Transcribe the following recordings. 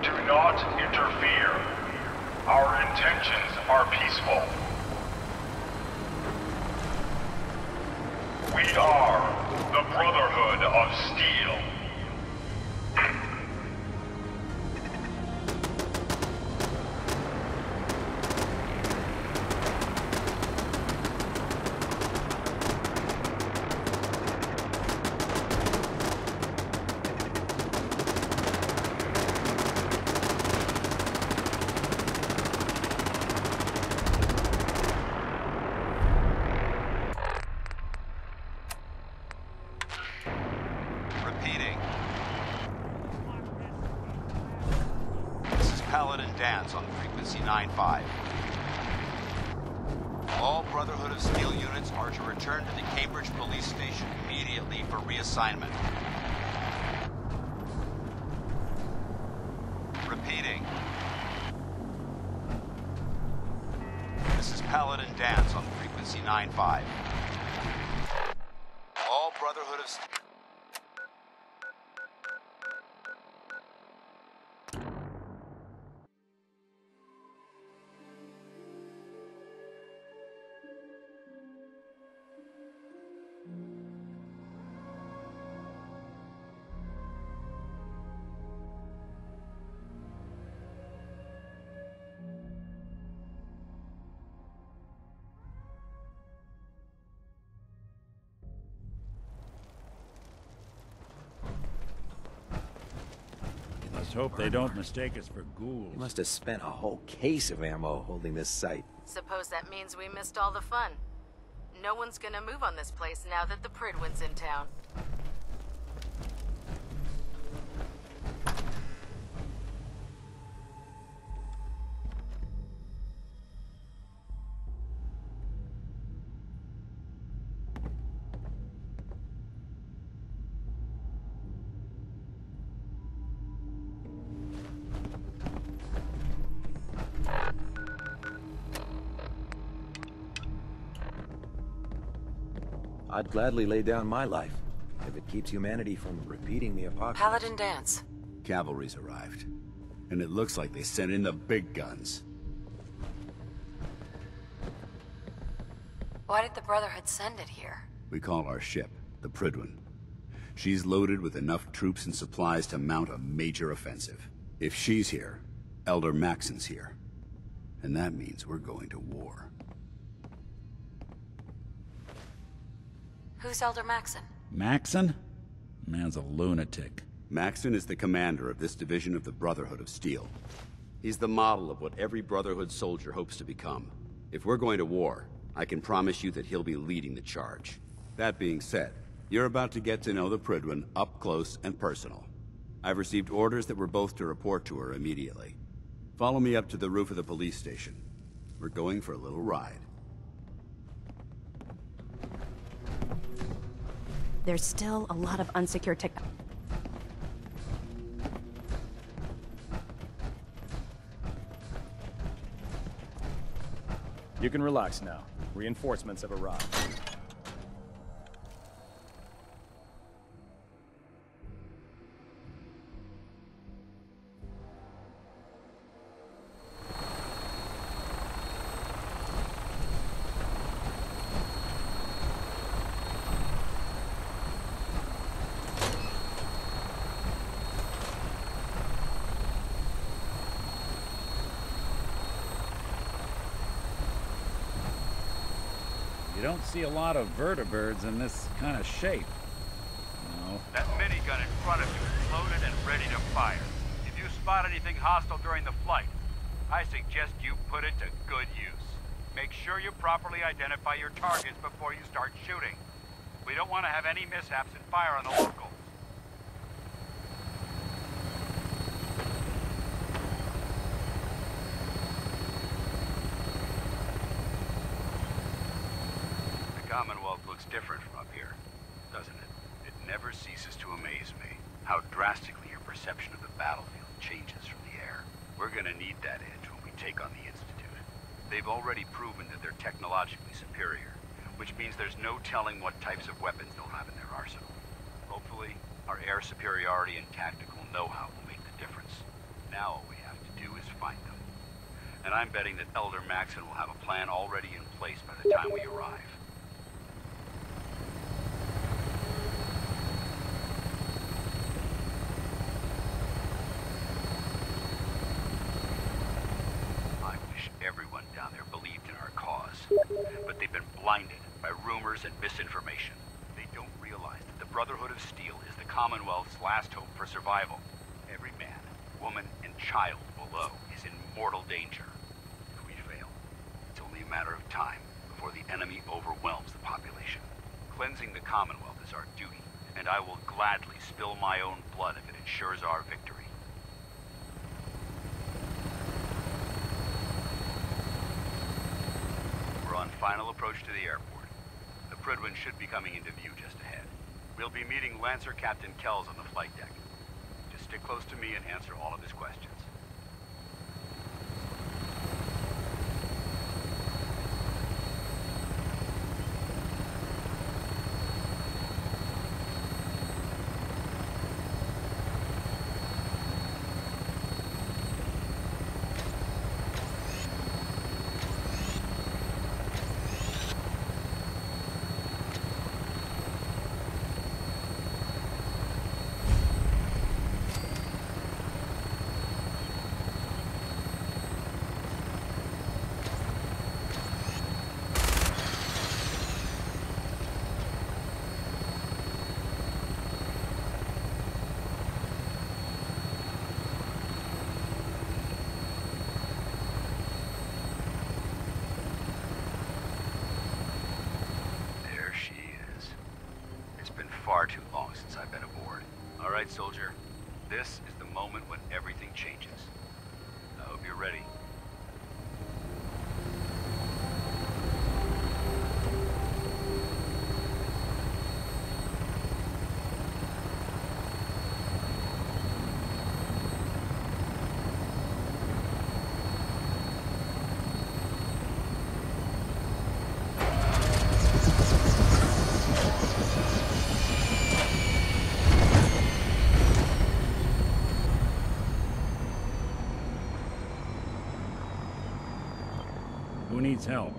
Do not interfere. Our intentions are peaceful. We are the Brotherhood of Steel. On frequency 95. All Brotherhood of Steel units are to return to the Cambridge Police Station immediately for reassignment. Repeating. This is Paladin Dance on frequency 95. All Brotherhood of Steel... Let's hope they don't mistake us for ghouls. You must have spent a whole case of ammo holding this site. Suppose that means we missed all the fun. No one's gonna move on this place now that the Pridwin's in town. I'd gladly lay down my life, if it keeps humanity from repeating the apocalypse. Paladin Dance. Cavalry's arrived. And it looks like they sent in the big guns. Why did the Brotherhood send it here? We call our ship the Pridwin. She's loaded with enough troops and supplies to mount a major offensive. If she's here, Elder Maxon's here. And that means we're going to war. Who's Elder Maxon? Maxon? Man's a lunatic. Maxon is the commander of this division of the Brotherhood of Steel. He's the model of what every Brotherhood soldier hopes to become. If we're going to war, I can promise you that he'll be leading the charge. That being said, you're about to get to know the Pridwin up close and personal. I've received orders that we're both to report to her immediately. Follow me up to the roof of the police station. We're going for a little ride. There's still a lot of unsecured tech. You can relax now. Reinforcements have arrived. You don't see a lot of vertibirds in this kind of shape. No. That minigun in front of you is loaded and ready to fire. If you spot anything hostile during the flight, I suggest you put it to good use. Make sure you properly identify your targets before you start shooting. We don't want to have any mishaps and fire on the locals. Commonwealth looks different from up here, doesn't it? It never ceases to amaze me how drastically your perception of the battlefield changes from the air. We're gonna need that edge when we take on the Institute. They've already proven that they're technologically superior, which means there's no telling what types of weapons they'll have in their arsenal. Hopefully, our air superiority and tactical know-how will make the difference. Now, And I'm betting that Elder Maxon will have a plan already in place by the time we arrive. I wish everyone down there believed in our cause. But they've been blinded by rumors and misinformation. They don't realize that the Brotherhood of Steel is the Commonwealth's last hope for survival. Every man, woman, and child below is in mortal danger. If we fail, it's only a matter of time before the enemy overwhelms the population. Cleansing the Commonwealth is our duty, and I will gladly spill my own blood if it ensures our victory. We're on final approach to the airport. The Prydwen should be coming into view just ahead. We'll be meeting Lancer Captain Kells on the flight deck. Just stick close to me and answer all of his questions. Far too long since I've been aboard. All right, soldier. This is the moment when everything changes. I hope you're ready. Who needs help?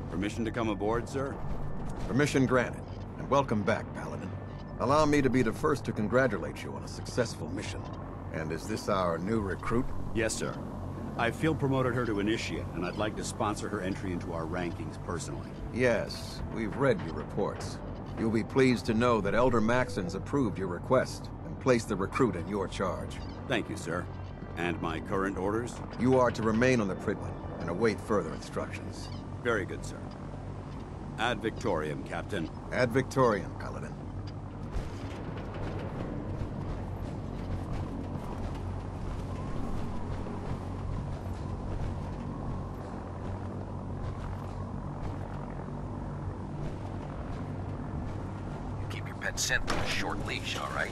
Permission to come aboard, sir? Permission granted, and welcome back, Paladin. Allow me to be the first to congratulate you on a successful mission. And is this our new recruit? Yes, sir. I field promoted her to initiate, and I'd like to sponsor her entry into our rankings personally. Yes, we've read your reports. You'll be pleased to know that Elder Maxon's approved your request and placed the recruit in your charge. Thank you, sir. And my current orders? You are to remain on the Prydwen and await further instructions. Very good, sir. Ad Victoriam, Captain. Ad Victoriam, Paladin. Scent with a short leash, all right?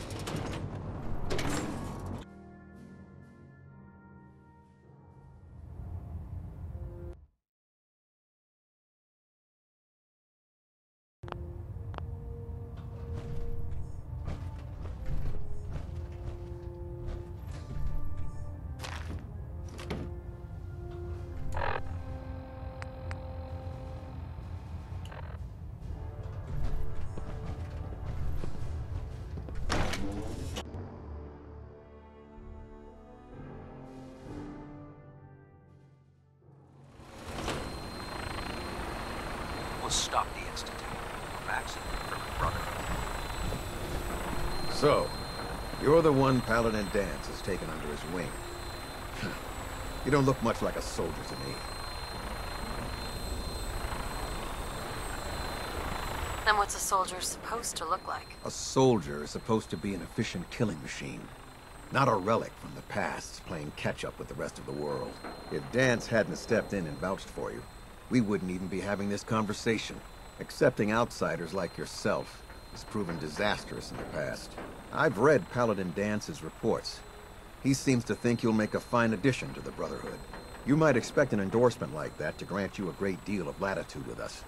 We'll stop the Institute. Maxon from the Brotherhood. So, you're the one Paladin Danse has taken under his wing. You don't look much like a soldier to me. Then what's a soldier supposed to look like? A soldier is supposed to be an efficient killing machine. Not a relic from the past, playing catch-up with the rest of the world. If Danse hadn't stepped in and vouched for you, we wouldn't even be having this conversation. Accepting outsiders like yourself has proven disastrous in the past. I've read Paladin Dance's reports. He seems to think you'll make a fine addition to the Brotherhood. You might expect an endorsement like that to grant you a great deal of latitude with us.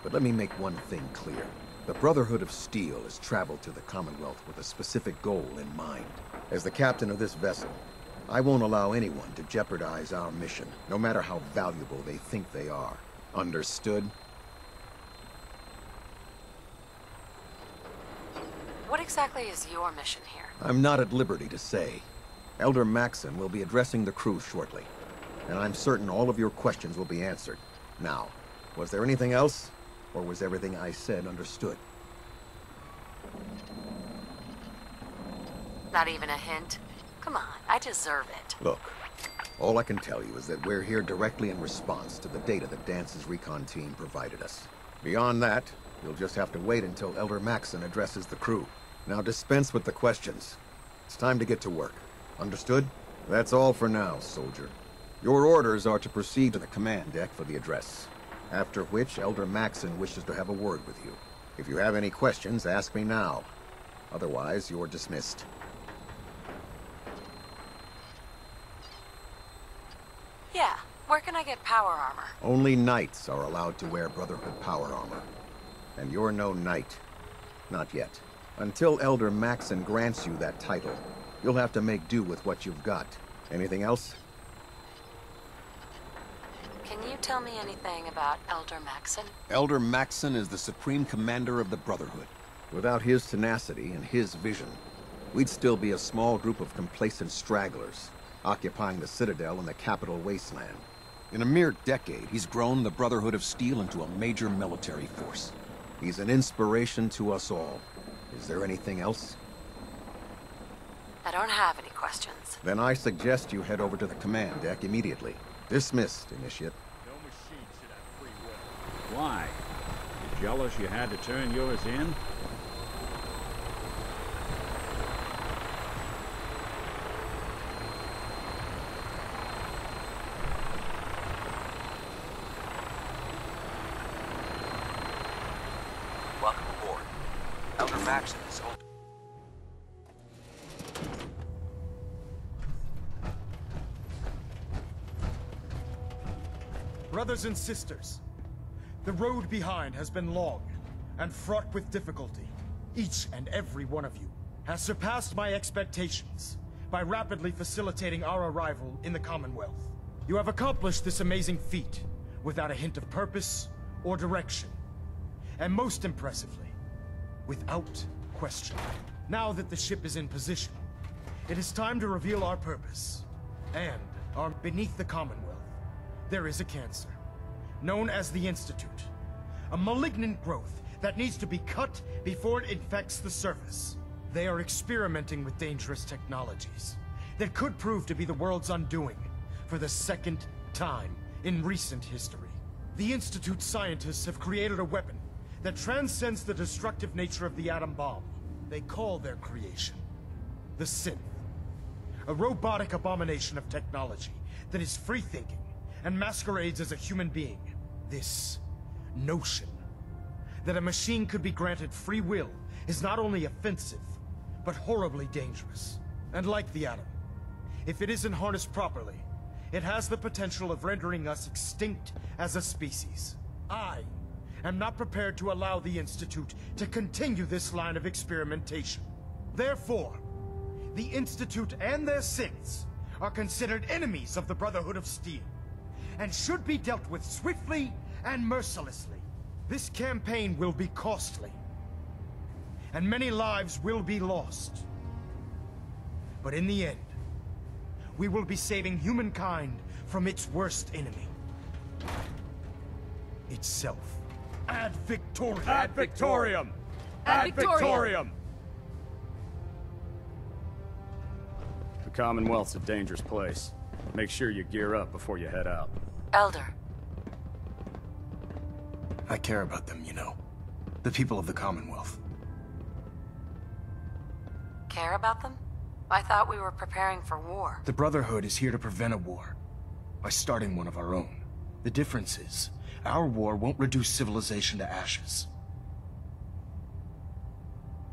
But let me make one thing clear. The Brotherhood of Steel has traveled to the Commonwealth with a specific goal in mind. As the captain of this vessel, I won't allow anyone to jeopardize our mission, no matter how valuable they think they are. Understood? What exactly is your mission here? I'm not at liberty to say. Elder Maxson will be addressing the crew shortly, and I'm certain all of your questions will be answered. Now, was there anything else? Or was everything I said understood? Not even a hint? Come on, I deserve it. Look, all I can tell you is that we're here directly in response to the data that Dance's recon team provided us. Beyond that, you'll just have to wait until Elder Maxson addresses the crew. Now dispense with the questions. It's time to get to work. Understood? That's all for now, soldier. Your orders are to proceed to the command deck for the address. After which, Elder Maxson wishes to have a word with you. If you have any questions, ask me now. Otherwise, you're dismissed. Yeah, where can I get power armor? Only knights are allowed to wear Brotherhood power armor. And you're no knight. Not yet. Until Elder Maxson grants you that title, you'll have to make do with what you've got. Anything else? Can you tell me anything about Elder Maxson? Elder Maxson is the Supreme Commander of the Brotherhood. Without his tenacity and his vision, we'd still be a small group of complacent stragglers, occupying the Citadel and the capital wasteland. In a mere decade, he's grown the Brotherhood of Steel into a major military force. He's an inspiration to us all. Is there anything else? I don't have any questions. Then I suggest you head over to the command deck immediately. Dismissed, Initiate. No machine should have free will. Why? You jealous you had to turn yours in? Welcome aboard. Elder Maxson is open. Brothers and sisters, the road behind has been long and fraught with difficulty. Each and every one of you has surpassed my expectations by rapidly facilitating our arrival in the Commonwealth. You have accomplished this amazing feat without a hint of purpose or direction, and most impressively, without question. Now that the ship is in position, it is time to reveal our purpose. And beneath the Commonwealth, there is a cancer, known as the Institute. A malignant growth that needs to be cut before it infects the surface. They are experimenting with dangerous technologies that could prove to be the world's undoing for the second time in recent history. The Institute scientists have created a weapon that transcends the destructive nature of the atom bomb. They call their creation the Synth. A robotic abomination of technology that is free-thinking and masquerades as a human being. This notion that a machine could be granted free will is not only offensive, but horribly dangerous. And like the atom, if it isn't harnessed properly, it has the potential of rendering us extinct as a species. I am not prepared to allow the Institute to continue this line of experimentation. Therefore, the Institute and their synths are considered enemies of the Brotherhood of Steel, and should be dealt with swiftly and mercilessly. This campaign will be costly, and many lives will be lost. But in the end, we will be saving humankind from its worst enemy. Itself. Ad Victoriam! Ad Victoriam! Ad Victoriam! The Commonwealth's a dangerous place. Make sure you gear up before you head out. Elder. I care about them, you know. The people of the Commonwealth. Care about them? I thought we were preparing for war. The Brotherhood is here to prevent a war, by starting one of our own. The difference is, our war won't reduce civilization to ashes.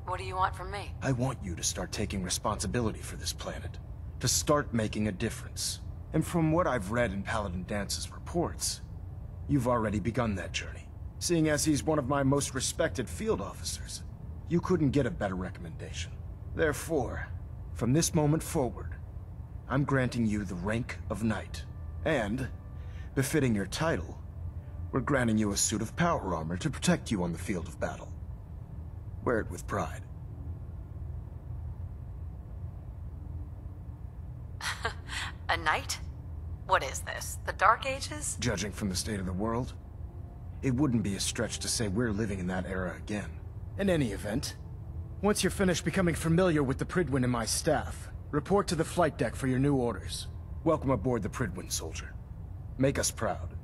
What do you want from me? I want you to start taking responsibility for this planet. To start making a difference. And from what I've read in Paladin Dance's reports, you've already begun that journey. Seeing as he's one of my most respected field officers, you couldn't get a better recommendation. Therefore, from this moment forward, I'm granting you the rank of Knight. And, befitting your title, we're granting you a suit of power armor to protect you on the field of battle. Wear it with pride. A knight? What is this? The Dark Ages? Judging from the state of the world, it wouldn't be a stretch to say we're living in that era again. In any event, once you're finished becoming familiar with the Prydwen and my staff, report to the flight deck for your new orders. Welcome aboard the Prydwen, soldier. Make us proud.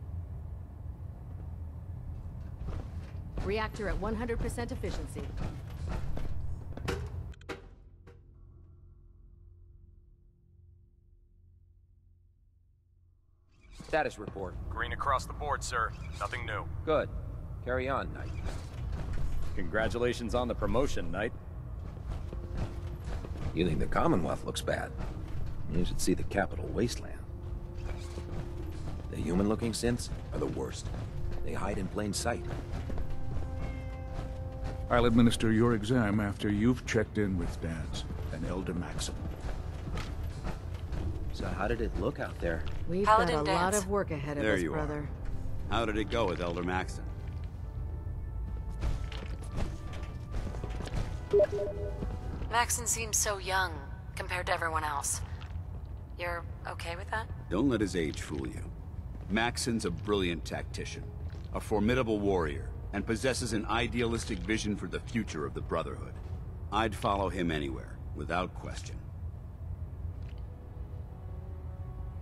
Reactor at 100% efficiency. Status report. Green across the board, sir. Nothing new. Good. Carry on, Knight. Congratulations on the promotion, Knight. You think the Commonwealth looks bad? You should see the capital wasteland. The human-looking synths are the worst. They hide in plain sight. I'll administer your exam after you've checked in with Dance and Elder Maxim. So how did it look out there? We've Paladin got a Dance. lot of work ahead of There us, you brother. are. How did it go with Elder Maxim? Maxon seems so young compared to everyone else. You're okay with that? Don't let his age fool you. Maxon's a brilliant tactician, a formidable warrior, and possesses an idealistic vision for the future of the Brotherhood. I'd follow him anywhere, without question.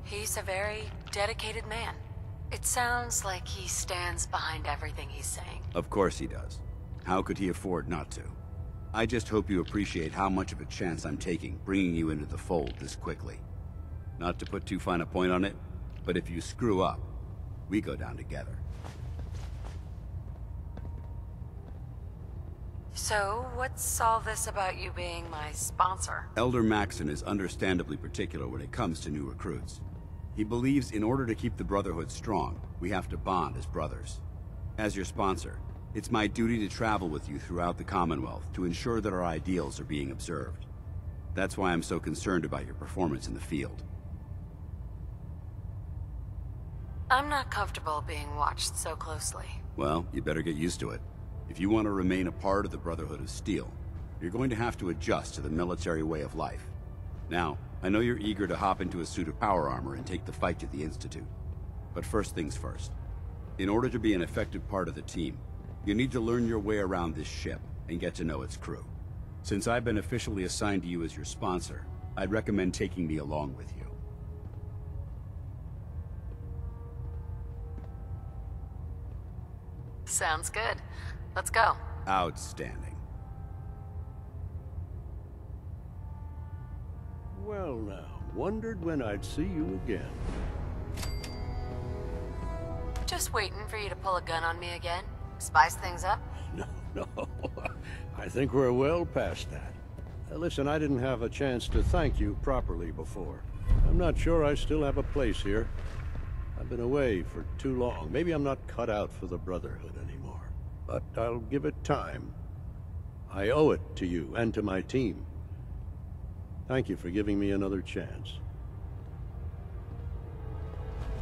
He's a very dedicated man. It sounds like he stands behind everything he's saying. Of course he does. How could he afford not to? I just hope you appreciate how much of a chance I'm taking bringing you into the fold this quickly. Not to put too fine a point on it, but if you screw up, we go down together. So, what's all this about you being my sponsor? Elder Maxon is understandably particular when it comes to new recruits. He believes in order to keep the Brotherhood strong, we have to bond as brothers. As your sponsor, it's my duty to travel with you throughout the Commonwealth to ensure that our ideals are being observed. That's why I'm so concerned about your performance in the field. I'm not comfortable being watched so closely. Well, you better get used to it. If you want to remain a part of the Brotherhood of Steel, you're going to have to adjust to the military way of life. Now, I know you're eager to hop into a suit of power armor and take the fight to the Institute. But first things first. In order to be an effective part of the team, you need to learn your way around this ship and get to know its crew. Since I've been officially assigned to you as your sponsor, I'd recommend taking me along with you. Sounds good. Let's go. Outstanding. Well now, wondered when I'd see you again. Just waiting for you to pull a gun on me again? Spice things up? No, I think we're well past that. Listen, I didn't have a chance to thank you properly before. I'm not sure I still have a place here. I've been away for too long. Maybe I'm not cut out for the Brotherhood anymore. But I'll give it time. I owe it to you and to my team. Thank you for giving me another chance.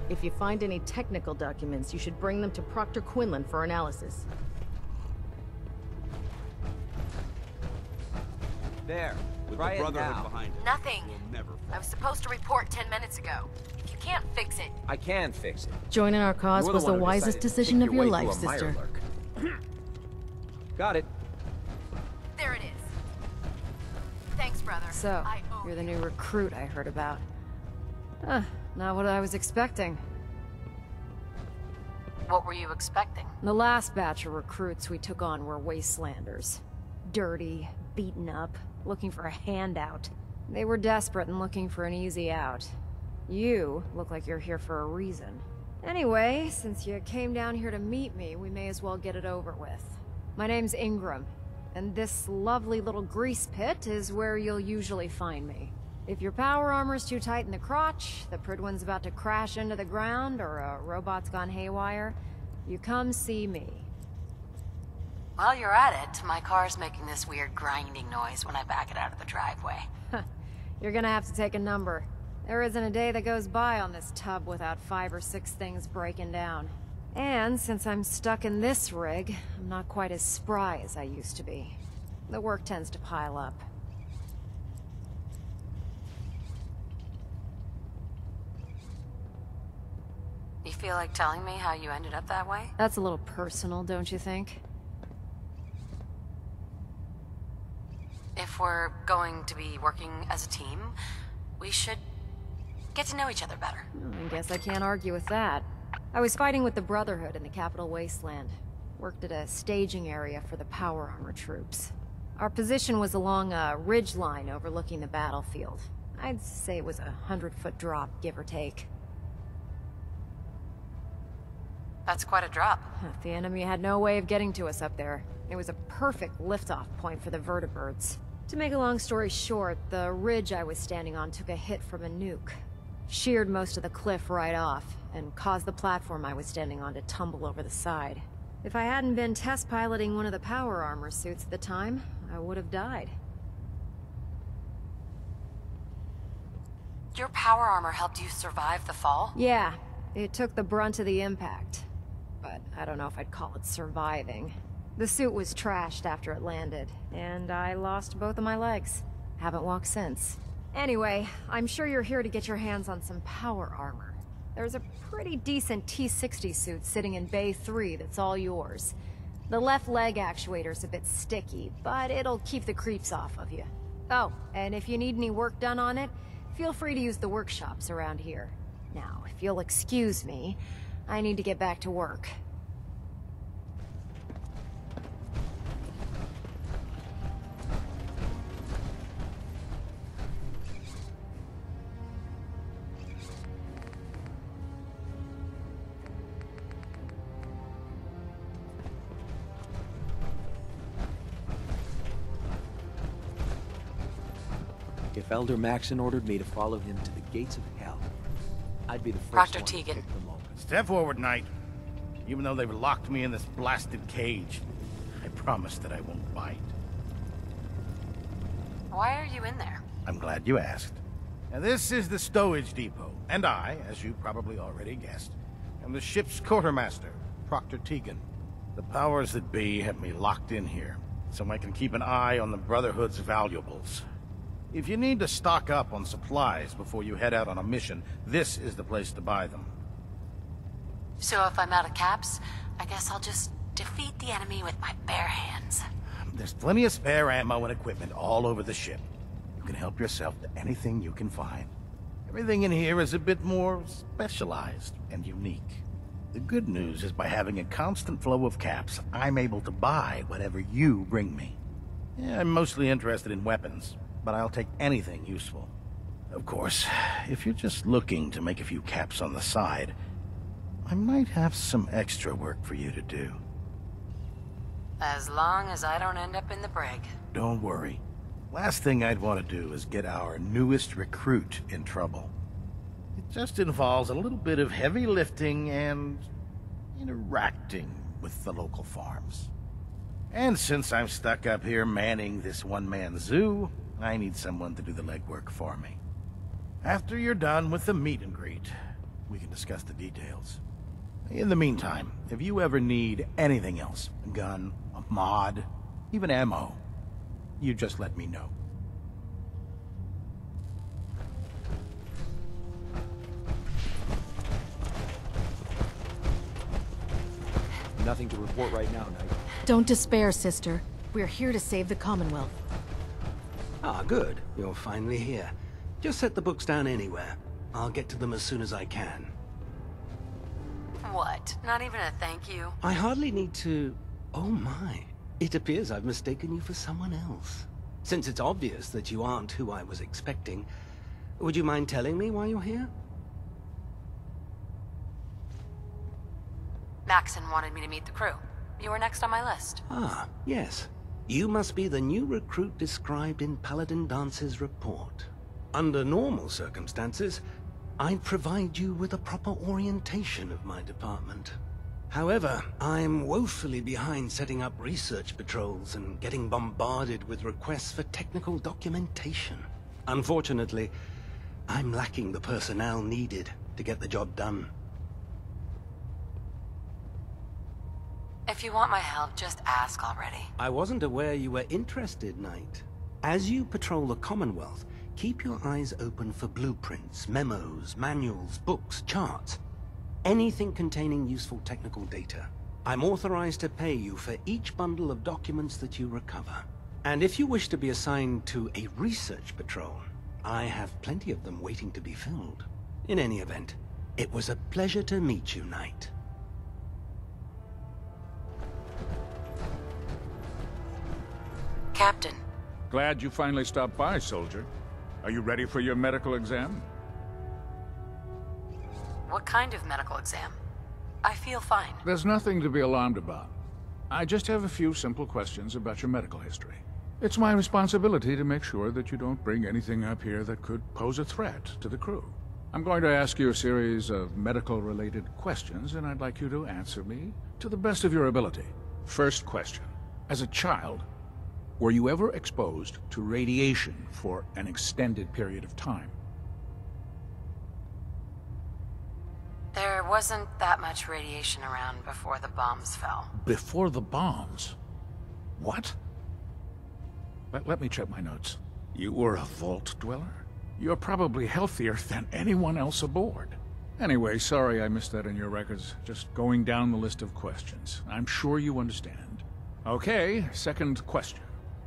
If you find any technical documents, you should bring them to Proctor Quinlan for analysis. There. With Try the it Brotherhood now. behind it, Nothing. we'll never fall. I was supposed to report 10 minutes ago. If you can't fix it... I can fix it. Joining our cause You're was the one who wisest decided to decision take of your way life, through a sister. Mirelurk. Got it. There it is. Thanks, brother. So, I owe you're the you. new recruit I heard about. Not what I was expecting. What were you expecting? The last batch of recruits we took on were wastelanders. Dirty, beaten up, looking for a handout. They were desperate and looking for an easy out. You look like you're here for a reason. Anyway, since you came down here to meet me, we may as well get it over with. My name's Ingram, and this lovely little grease pit is where you'll usually find me. If your power armor's too tight in the crotch, the Prydwen's about to crash into the ground, or a robot's gone haywire, you come see me. While you're at it, my car's making this weird grinding noise when I back it out of the driveway. You're gonna have to take a number. There isn't a day that goes by on this tub without 5 or 6 things breaking down. And since I'm stuck in this rig, I'm not quite as spry as I used to be. The work tends to pile up. You feel like telling me how you ended up that way? That's a little personal, don't you think? If we're going to be working as a team, we should get to know each other better. I guess I can't argue with that. I was fighting with the Brotherhood in the capital wasteland. Worked at a staging area for the power armor troops. Our position was along a ridge line overlooking the battlefield. I'd say it was a 100-foot drop, give or take. That's quite a drop. The enemy had no way of getting to us up there. It was a perfect liftoff point for the vertibirds. To make a long story short, the ridge I was standing on took a hit from a nuke. Sheared most of the cliff right off, and caused the platform I was standing on to tumble over the side. If I hadn't been test piloting one of the power armor suits at the time, I would have died. Your power armor helped you survive the fall? Yeah, it took the brunt of the impact. But I don't know if I'd call it surviving. The suit was trashed after it landed, and I lost both of my legs. Haven't walked since. Anyway, I'm sure you're here to get your hands on some power armor. There's a pretty decent T-60 suit sitting in Bay 3 that's all yours. The left leg actuator's a bit sticky, but it'll keep the creeps off of you. Oh, and if you need any work done on it, feel free to use the workshops around here. Now, if you'll excuse me, I need to get back to work. If Elder Maxon ordered me to follow him to the gates of hell, I'd be the first Proctor one to Tegan. kick them open. Step forward, Knight. Even though they've locked me in this blasted cage, I promise that I won't bite. Why are you in there? I'm glad you asked. Now, this is the stowage depot, and I, as you probably already guessed, am the ship's quartermaster, Proctor Tegan. The powers that be have me locked in here, so I can keep an eye on the Brotherhood's valuables. If you need to stock up on supplies before you head out on a mission, this is the place to buy them. So if I'm out of caps, I guess I'll just defeat the enemy with my bare hands. There's plenty of spare ammo and equipment all over the ship. You can help yourself to anything you can find. Everything in here is a bit more specialized and unique. The good news is by having a constant flow of caps, I'm able to buy whatever you bring me. Yeah, I'm mostly interested in weapons, but I'll take anything useful. Of course, if you're just looking to make a few caps on the side, I might have some extra work for you to do. As long as I don't end up in the brig. Don't worry. Last thing I'd want to do is get our newest recruit in trouble. It just involves a little bit of heavy lifting and interacting with the local farms. And since I'm stuck up here manning this one-man zoo, I need someone to do the legwork for me. After you're done with the meet and greet, we can discuss the details. In the meantime, if you ever need anything else, a gun, a mod, even ammo, you just let me know. Nothing to report right now, Knight. Don't despair, sister. We're here to save the Commonwealth. Ah, good. You're finally here. Just set the books down anywhere. I'll get to them as soon as I can. What? Not even a thank you? I hardly need to... Oh my. It appears I've mistaken you for someone else. Since it's obvious that you aren't who I was expecting, would you mind telling me why you're here? Maxon wanted me to meet the crew. You were next on my list. Ah, yes. You must be the new recruit described in Paladin Dance's report. Under normal circumstances, I'd provide you with a proper orientation of my department. However, I'm woefully behind setting up research patrols and getting bombarded with requests for technical documentation. Unfortunately, I'm lacking the personnel needed to get the job done. If you want my help, just ask already. I wasn't aware you were interested, Knight. As you patrol the Commonwealth, keep your eyes open for blueprints, memos, manuals, books, charts. Anything containing useful technical data. I'm authorized to pay you for each bundle of documents that you recover. And if you wish to be assigned to a research patrol, I have plenty of them waiting to be filled. In any event, it was a pleasure to meet you, Knight. Captain. Glad you finally stopped by, soldier. Are you ready for your medical exam? What kind of medical exam? I feel fine. There's nothing to be alarmed about. I just have a few simple questions about your medical history. It's my responsibility to make sure that you don't bring anything up here that could pose a threat to the crew. I'm going to ask you a series of medical-related questions, and I'd like you to answer me to the best of your ability. First question. As a child, were you ever exposed to radiation for an extended period of time? There wasn't that much radiation around before the bombs fell. Before the bombs? What? Let me check my notes. You were a vault dweller? You're probably healthier than anyone else aboard. Anyway, sorry I missed that in your records. Just going down the list of questions. I'm sure you understand. Okay, second question.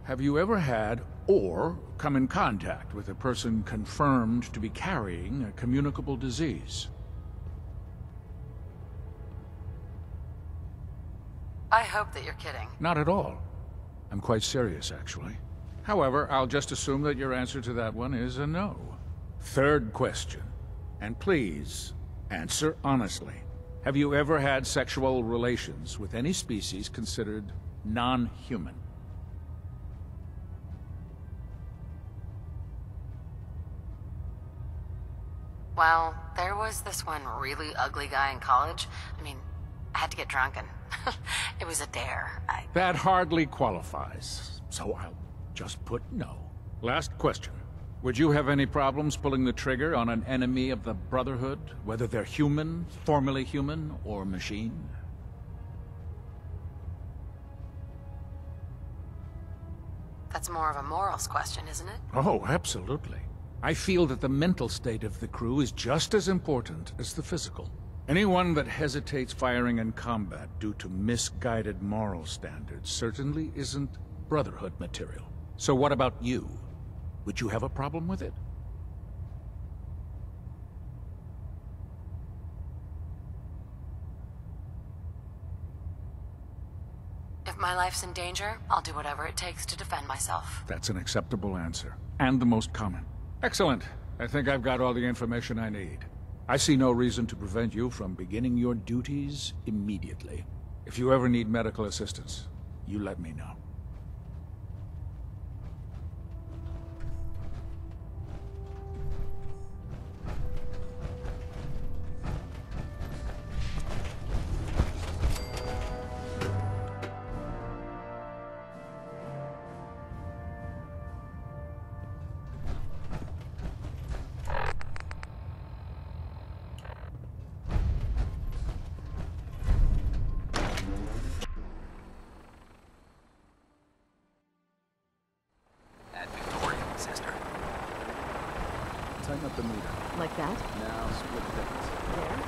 Have you ever had or come in contact with a person confirmed to be carrying a communicable disease? I hope that you're kidding. Not at all. I'm quite serious, actually. However, I'll just assume that your answer to that one is a no. Third question. And please, answer honestly. Have you ever had sexual relations with any species considered non-human? Well, there was this one really ugly guy in college. I mean, I had to get drunk and it was a dare. That hardly qualifies, so I'll just put no. Last question. Would you have any problems pulling the trigger on an enemy of the Brotherhood, whether they're human, formerly human, or machine? That's more of a morals question, isn't it? Oh, absolutely. I feel that the mental state of the crew is just as important as the physical. Anyone that hesitates firing in combat due to misguided moral standards certainly isn't Brotherhood material. So what about you? Would you have a problem with it? If my life's in danger, I'll do whatever it takes to defend myself. That's an acceptable answer, and the most common. Excellent. I think I've got all the information I need. I see no reason to prevent you from beginning your duties immediately. If you ever need medical assistance, you let me know. Tighten up the meter. Like that? Now split things. There?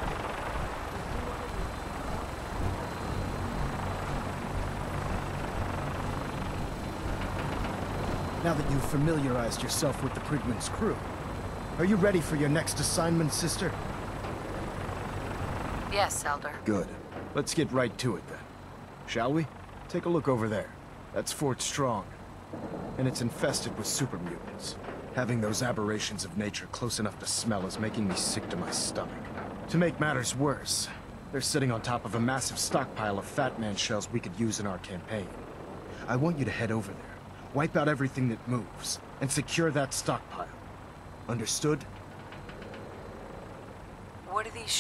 Now that you've familiarized yourself with the Prigman's crew, are you ready for your next assignment, sister? Yes, Elder. Good. Let's get right to it then. Shall we? Take a look over there. That's Fort Strong. And it's infested with super mutants. Having those aberrations of nature close enough to smell is making me sick to my stomach. To make matters worse, they're sitting on top of a massive stockpile of Fat Man shells we could use in our campaign. I want you to head over there, wipe out everything that moves, and secure that stockpile. Understood? What are these